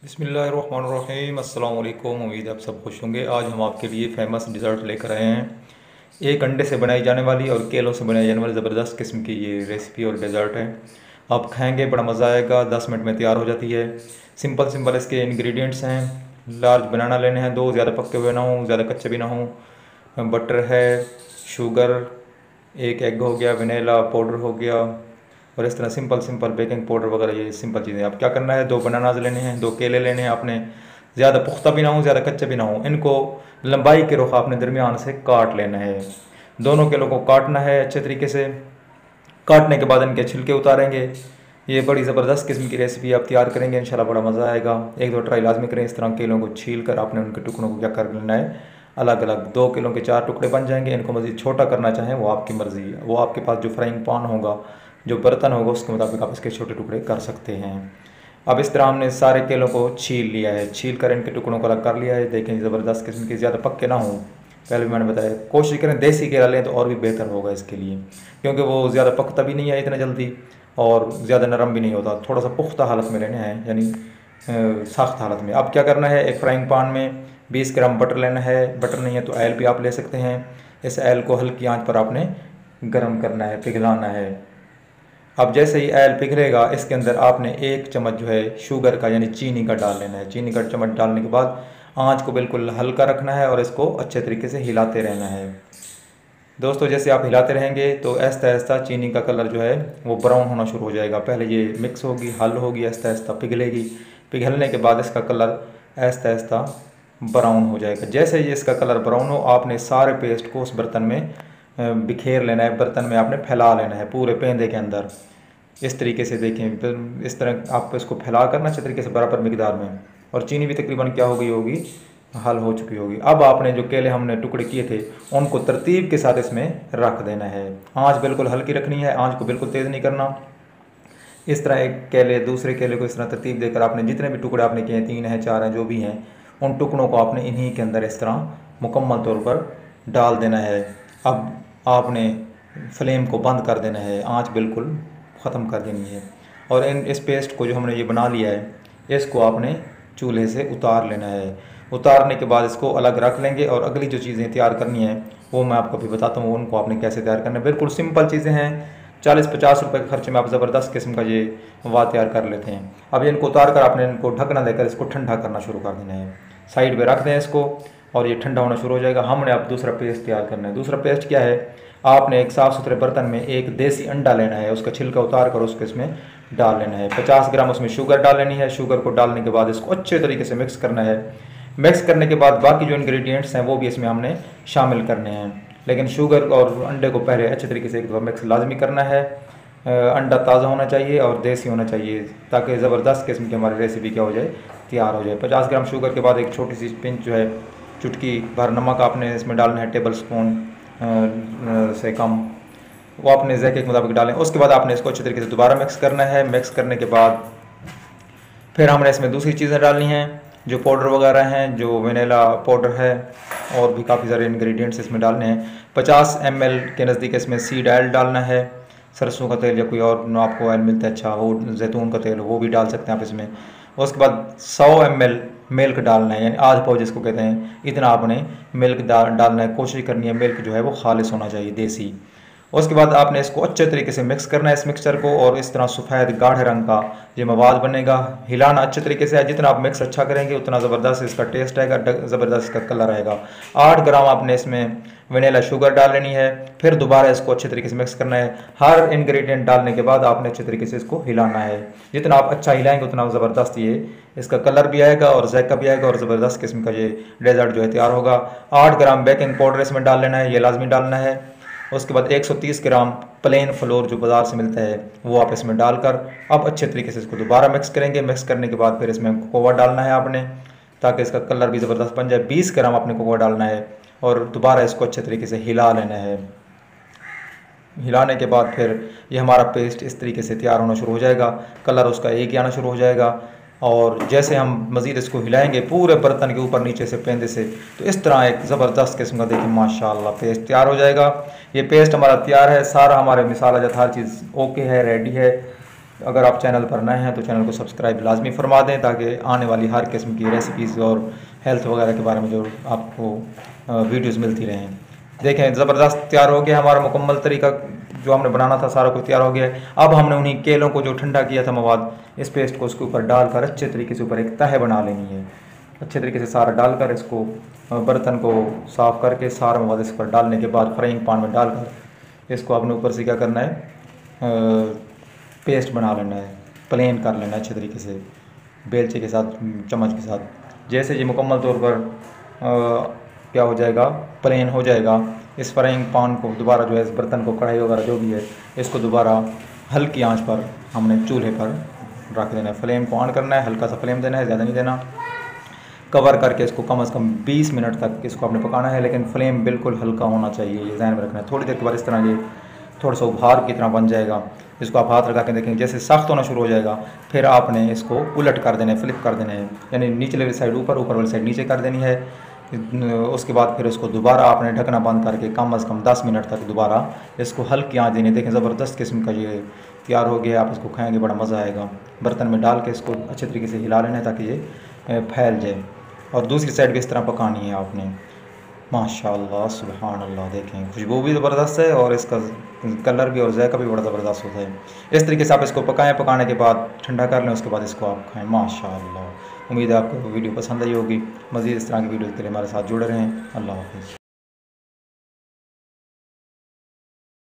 बिस्मिल्लाहिर्रहमानिर्रहीम। अस्सलाम वालेकुम। उम्मीद है आप सब खुश होंगे। आज हम आपके लिए फ़ेमस डिज़र्ट लेकर आए हैं। एक अंडे से बनाई जाने वाली और केलों से बनाई जाने वाली ज़बरदस्त किस्म की ये रेसिपी और डेज़र्ट है। आप खाएंगे बड़ा मज़ा आएगा। 10 मिनट में तैयार हो जाती है। सिंपल सिंपल इसके इंग्रेडिएंट्स हैं। लार्ज बनाना लेने हैं, दो ज़्यादा पके हुए ना हों, ज़्यादा कच्चे भी ना हों। बटर है, शुगर, एक एग हो गया, वनीला पाउडर हो गया, और इस तरह सिंपल सिंपल बेकिंग पाउडर वगैरह, ये सिंपल चीज़ें। आप क्या करना है, दो बनानाज लेने हैं, दो केले लेने हैं आपने। ज़्यादा पुख्ता भी ना हो, ज़्यादा कच्चे भी ना हो। इनको लंबाई के रुख आपने दरमियान से काट लेना है। दोनों केलों को काटना है अच्छे तरीके से। काटने के बाद इनके छिलके उतारेंगे। ये बड़ी ज़बरदस्त किस्म की रेसिपी आप तैयार करेंगे, इंशाल्लाह बड़ा मज़ा आएगा। एक दो ट्राई लाजमी करें। इस तरह केलों को छील कर आपने उनके टुकड़ों को क्या कर लेना है, अलग अलग। 2 किलो के 4 टुकड़े बन जाएंगे। इनको मज़ीद छोटा करना चाहें वो आपकी मर्ज़ी है। वो आपके पास जो फ्राइंग पैन होगा, जो बर्तन होगा, उसके मुताबिक आप इसके छोटे टुकड़े कर सकते हैं। अब इस तरह हमने सारे केलों को छील लिया है। छील कर इनके टुकड़ों को अलग कर लिया है। देखें, ज़बरदस्त किस्म के, ज़्यादा पक्के ना हों। पहले भी मैंने बताया, कोशिश करें देसी केला लें तो और भी बेहतर होगा इसके लिए, क्योंकि वो ज़्यादा पकता भी नहीं है इतना जल्दी और ज़्यादा नरम भी नहीं होता। थोड़ा सा पुख्ता हालत में लेने हैं, यानी सख्त हालत में। अब क्या करना है, एक फ्राइंग पैन में 20 ग्राम बटर लेना है। बटर नहीं है तो ऑयल भी आप ले सकते हैं। इस ऑयल को हल्की आंच पर आपने गर्म करना है, पिघलाना है। अब जैसे ही ऑयल पिघलेगा, इसके अंदर आपने 1 चम्मच जो है शुगर का यानी चीनी का डाल लेना है। चीनी का चम्मच डालने के बाद आंच को बिल्कुल हल्का रखना है और इसको अच्छे तरीके से हिलाते रहना है। दोस्तों, जैसे आप हिलाते रहेंगे तो आहिस्ता आहिस्ता चीनी का कलर जो है वो ब्राउन होना शुरू हो जाएगा। पहले ये मिक्स होगी, हल होगी, आहिस्ता आहिस्ता पिघलेगी। पिघलने के बाद इसका कलर आहिस्ता आहिस्ता ब्राउन हो जाएगा। जैसे ही इसका कलर ब्राउन हो, आपने सारे पेस्ट को उस बर्तन में बिखेर लेना है। बर्तन में आपने फैला लेना है पूरे पेंदे के अंदर। इस तरीके से देखें, इस तरह आप इसको फैला करना अच्छे तरीके से बराबर मिकदार में। और चीनी भी तकरीबन क्या हो गई होगी, हल हो चुकी होगी। अब आपने जो केले हमने टुकड़े किए थे उनको तरतीब के साथ इसमें रख देना है। आंच बिल्कुल हल्की रखनी है, आंच को बिल्कुल तेज़ नहीं करना। इस तरह एक केले दूसरे केले को इस तरह तरतीब देकर आपने जितने भी टुकड़े आपने किए हैं, 3 हैं 4 हैं जो भी हैं, उन टुकड़ों को आपने इन्हीं के अंदर इस तरह मुकम्मल तौर पर डाल देना है। अब आपने फ्लेम को बंद कर देना है, आंच बिल्कुल ख़त्म कर देनी है। और इस पेस्ट को जो हमने ये बना लिया है, इसको आपने चूल्हे से उतार लेना है। उतारने के बाद इसको अलग रख लेंगे और अगली जो चीज़ें तैयार करनी है वो मैं आपको अभी बताता हूँ, उनको आपने कैसे तैयार करना है। बिल्कुल सिंपल चीज़ें हैं। 40-50 रुपये के खर्चे में आप ज़बरदस्त किस्म का ये वाह तैयार कर लेते हैं। अब इनको उतार कर आपने इनको ढकना देकर इसको ठंडा करना शुरू कर देना है। साइड पे रख दें इसको और ये ठंडा होना शुरू हो जाएगा। हमने अब दूसरा पेस्ट तैयार करना है। दूसरा पेस्ट क्या है, आपने एक साफ़ सुथरे बर्तन में एक देसी अंडा लेना है। उसका छिलका उतार कर उसको इसमें डाल लेना है। 50 ग्राम उसमें शुगर डाल लेनी है। शुगर को डालने के बाद इसको अच्छे तरीके से मिक्स करना है। मिक्स करने के बाद बाकी जो इंग्रेडिएंट्स हैं वो भी इसमें हमने शामिल करने हैं, लेकिन शुगर और अंडे को पहले अच्छे तरीके से एक दफ़ा मिक्स लाजमी करना है। अंडा ताज़ा होना चाहिए और देसी होना चाहिए, ताकि ज़बरदस्त किस्म की हमारी रेसिपी क्या हो जाए, तैयार हो जाए। 50 ग्राम शुगर के बाद एक छोटी सी पिंच जो है, चुटकी भर नमक आपने इसमें डालना है, टेबल स्पून से कम, वो अपने ज़ायके के मुताबिक डालें। उसके बाद आपने इसको अच्छे तरीके से दोबारा मिक्स करना है। मिक्स करने के बाद फिर हमने इसमें दूसरी चीज़ें डालनी हैं, जो पाउडर वगैरह हैं, जो वनीला पाउडर है, और भी काफ़ी सारे इंग्रेडिएंट्स इसमें डालने हैं। 50 ml के नज़दीक इसमें सीड ऑयल डालना है। सरसों का तेल या कोई और आपको ऑयल मिलता है अच्छा, वो जैतून का तेल, वो भी डाल सकते हैं आप इसमें। उसके बाद 100 ml मिल्क डालना है, यानी आध पाव जिसको कहते हैं, इतना आपने मिल्क डालना है। कोशिश करनी है मिल्क जो है वो खालिस होना चाहिए, देसी। उसके बाद आपने इसको अच्छे तरीके से मिक्स करना है इस मिक्सचर को, और इस तरह सफ़ेद गाढ़े रंग का ये मवाद बनेगा। हिलाना अच्छे तरीके से है। जितना आप मिक्स अच्छा करेंगे उतना ज़बरदस्त इसका टेस्ट आएगा, ज़बरदस्त इसका कलर आएगा। 8 ग्राम आपने इसमें वनीला शुगर डाल लेनी है। फिर दोबारा इसको अच्छे तरीके से मिक्स करना है। हर इंग्रेडिएंट डालने के बाद आपने अच्छे तरीके से इसको हिलाना है। जितना आप अच्छा हिलाएंगे उतना ज़बरदस्त ये इसका कलर भी आएगा और जायका भी आएगा, और ज़बरदस्त किस्म का ये डेजर्ट जो है तैयार होगा। 8 ग्राम बेकिंग पाउडर इसमें डाल लेना है, ये लाजमी डालना है। उसके बाद 130 ग्राम प्लेन फ्लोर जो बाज़ार से मिलता है वो आप इसमें डालकर अब अच्छे तरीके से इसको दोबारा मिक्स करेंगे। मिक्स करने के बाद फिर इसमें कोकोआ डालना है आपने, ताकि इसका कलर भी ज़बरदस्त बन जाए। 20 ग्राम आपने कोकोआ डालना है और दोबारा इसको अच्छे तरीके से हिला लेना है। हिलाने के बाद फिर ये हमारा पेस्ट इस तरीके से तैयार होना शुरू हो जाएगा। कलर उसका एक ही आना शुरू हो जाएगा। और जैसे हम मज़ीद इसको हिलाएंगे पूरे बर्तन के ऊपर नीचे से पेंदे से, तो इस तरह एक ज़बरदस्त किस्म का देखिए माशाल्लाह पेस्ट तैयार हो जाएगा। ये पेस्ट हमारा तैयार है। सारा हमारे मिसाला जात हर चीज़ ओके है, रेडी है। अगर आप चैनल पर नए हैं तो चैनल को सब्सक्राइब लाजमी फरमा दें, ताकि आने वाली हर किस्म की रेसिपीज़ और हेल्थ वगैरह के बारे में जो आपको वीडियोज़ मिलती रहें। देखें ज़बरदस्त तैयार हो गया हमारा मुकम्मल तरीका, जो हमने बनाना था सारा कुछ तैयार हो गया है। अब हमने उन्हीं केलों को जो ठंडा किया था मवाद, इस पेस्ट को उसके ऊपर डालकर अच्छे तरीके से ऊपर एक तह बना लेनी है। अच्छे तरीके से सारा डालकर इसको बर्तन को साफ़ करके सारा मवाद इस पर डालने के बाद फ्राइंग पैन में डालकर इसको आपने ऊपर से क्या करना है, पेस्ट बना लेना है, प्लेन कर लेना है अच्छे तरीके से बेलचे के साथ, चम्मच के साथ। जैसे ये मुकम्मल तौर पर क्या हो जाएगा, प्लेन हो जाएगा, इस फ्राइंग पैन को दोबारा जो है इस बर्तन को, कढ़ाई वगैरह जो भी है, इसको दोबारा हल्की आंच पर हमने चूल्हे पर रख देना है। फ्लेम को ऑन करना है, हल्का सा फ्लेम देना है, ज़्यादा नहीं देना। कवर करके इसको कम से कम 20 मिनट तक इसको आपने पकाना है, लेकिन फ्लेम बिल्कुल हल्का होना चाहिए, ये ध्यान में रखना है। थोड़ी देर के बाद इस तरह ये थोड़ा सा उभार की तरह बन जाएगा। इसको आप हाथ लगा के देखेंगे, जैसे सख्त होना शुरू हो जाएगा, फिर आपने इसको उलट कर देना है, फ्लिप कर देना है, यानी नीचे वाली साइड ऊपर, ऊपर वाली साइड नीचे कर देनी है। उसके बाद फिर इसको दोबारा आपने ढकना बंद करके कम से कम 10 मिनट तक दोबारा इसको हल्की आंच देनी है। देखें ज़बरदस्त किस्म का ये तैयार हो गया, आप इसको खाएंगे बड़ा मज़ा आएगा। बर्तन में डाल के इसको अच्छे तरीके से हिला लेना है ताकि ये फैल जाए, और दूसरी साइड भी इस तरह पकानी है आपने। माशाअल्लाह सुभान अल्लाह, देखें खुशबू भी ज़बरदस्त है और इसका कलर भी और जायका भी बड़ा ज़बरदस्त होता है। इस तरीके से आप इसको पकाएं, पकाने के बाद ठंडा कर लें, उसके बाद इसको आप खाएं। माशाअल्लाह, उम्मीद है आपको वीडियो पसंद आई होगी। मज़ीद इस तरह की वीडियो के लिए हमारे साथ जुड़े रहें। अल्लाह हाफ़िज़।